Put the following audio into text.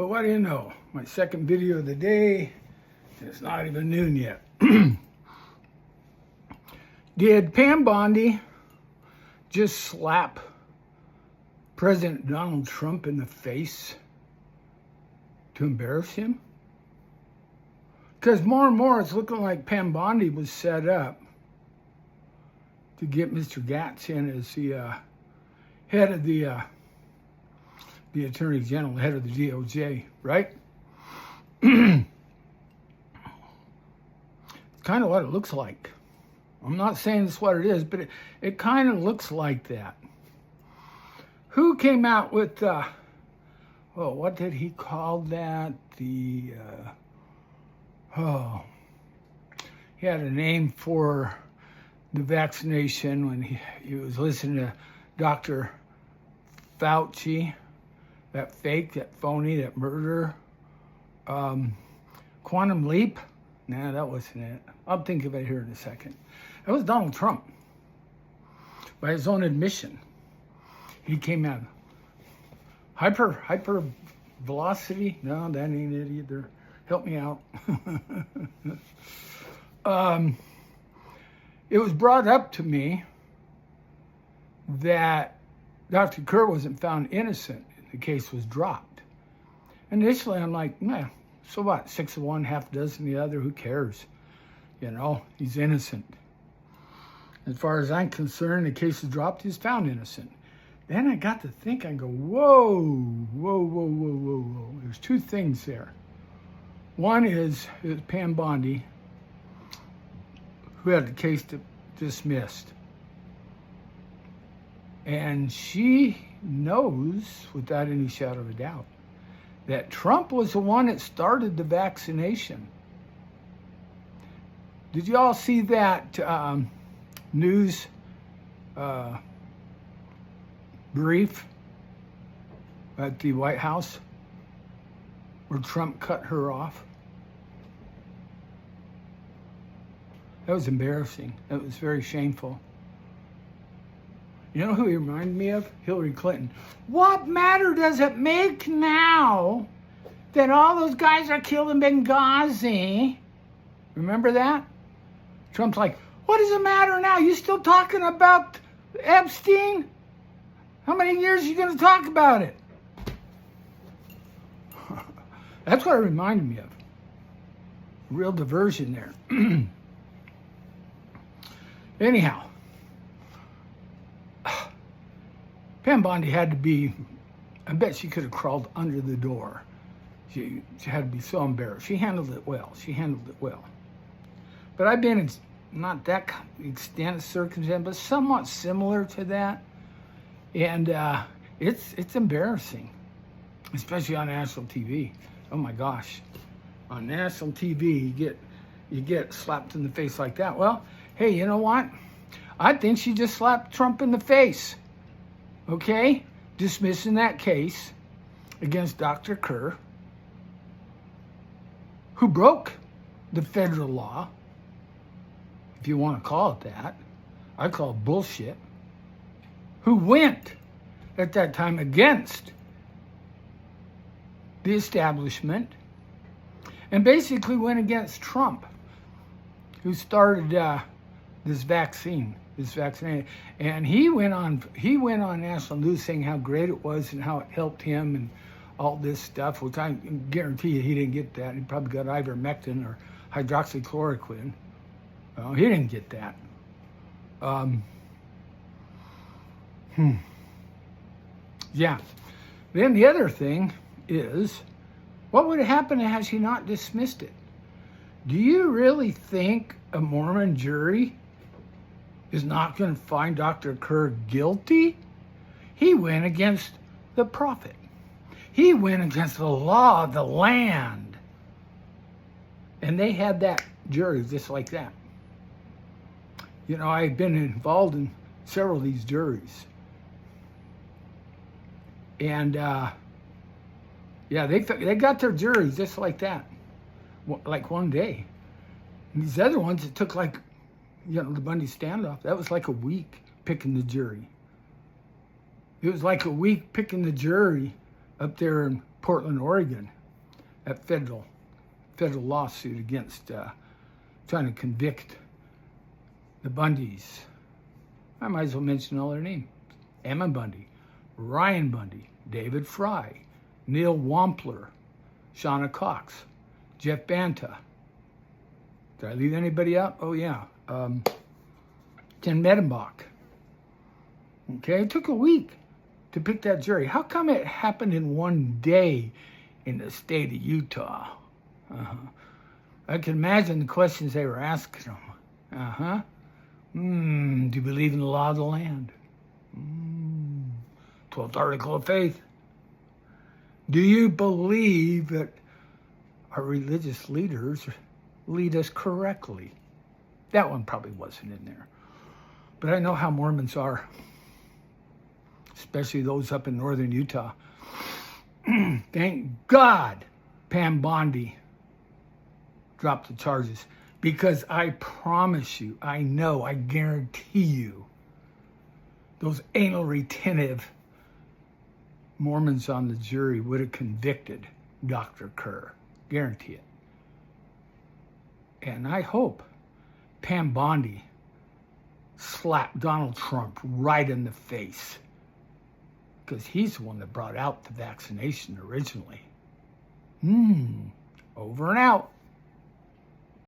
But what do you know? My second video of the day, and it's not even noon yet. Did Pam Bondi just slap President Donald Trump in the face to embarrass him? Because more and more it's looking like Pam Bondi was set up to get Mr. Gatz in as the head of the Attorney General, head of the DOJ, right? It's kind of what it looks like. I'm not saying it's what it is, but it kind of looks like that. Who came out with, what did he call that? He had a name for the vaccination when he was listening to Dr. Fauci, that fake, that phony, that murder. Quantum Leap? Nah, that wasn't it. I'll think of it here in a second. That was Donald Trump. By his own admission. He came out. Hyper velocity? No, that ain't it either. Help me out. It was brought up to me that Dr. Kerr wasn't found innocent. The case was dropped. Initially, I'm like, nah, so what? 6 of one, half dozen the other. Who cares? You know, he's innocent. As far as I'm concerned, the case is dropped. He's found innocent. Then I got to think. I go, whoa. There's two things there. One is Pam Bondi, who had the case dismissed. And she knows, without any shadow of a doubt, that Trump was the one that started the vaccination. Did you all see that news brief at the White House where Trump cut her off? That was embarrassing. That was very shameful. You know who he reminded me of? Hillary Clinton. What matter does it make now that all those guys are killed in Benghazi? Remember that? Trump's like, what does it matter now? You still talking about Epstein? How many years are you going to talk about it? That's what it reminded me of. Real diversion there. Anyhow, Pam Bondi had to be, I bet she could have crawled under the door. She had to be so embarrassed. She handled it well. But I've been in not that extent of circumstance, but somewhat similar to that. And it's embarrassing, especially on national TV. Oh my gosh. On national TV, you get slapped in the face like that. Well, hey, you know what? I think she just slapped Trump in the face. Okay? Dismissing that case against Dr. Kerr, who broke the federal law, if you want to call it that. I call it bullshit. Who went at that time against the establishment and basically went against Trump, who started this vaccination. And he went on national news saying how great it was and how it helped him and all this stuff, which I guarantee you he didn't get that. He probably got ivermectin or hydroxychloroquine. Well, he didn't get that. Yeah. Then the other thing is, what would have happened had she not dismissed it? Do you really think a Mormon jury is not going to find Dr. Kerr guilty? He went against the prophet. He went against the law of the land. And they had that jury just like that. You know, I've been involved in several of these juries. And, yeah, they got their juries just like that. Like one day. And these other ones, it took like, you know, the Bundy standoff, that was like a week picking the jury. It was like a week picking the jury up there in Portland, Oregon, that federal lawsuit against trying to convict the Bundys. I might as well mention all their names. Emma Bundy, Ryan Bundy, David Fry, Neil Wampler, Shauna Cox, Jeff Banta. Did I leave anybody out? Oh, yeah. Ken Medenbach. Okay, it took a week to pick that jury. How come it happened in one day in the state of Utah? I can imagine the questions they were asking them. Do you believe in the law of the land? 12th article of faith. Do you believe that our religious leaders lead us correctly? That one probably wasn't in there. But I know how Mormons are, especially those up in northern Utah. Thank God Pam Bondi dropped the charges, because I promise you, I know, I guarantee you, those anal retentive Mormons on the jury would have convicted Dr. Kerr. Guarantee it. And I hope Pam Bondi slapped Donald Trump right in the face, because he's the one that brought out the vaccination originally. Over and out.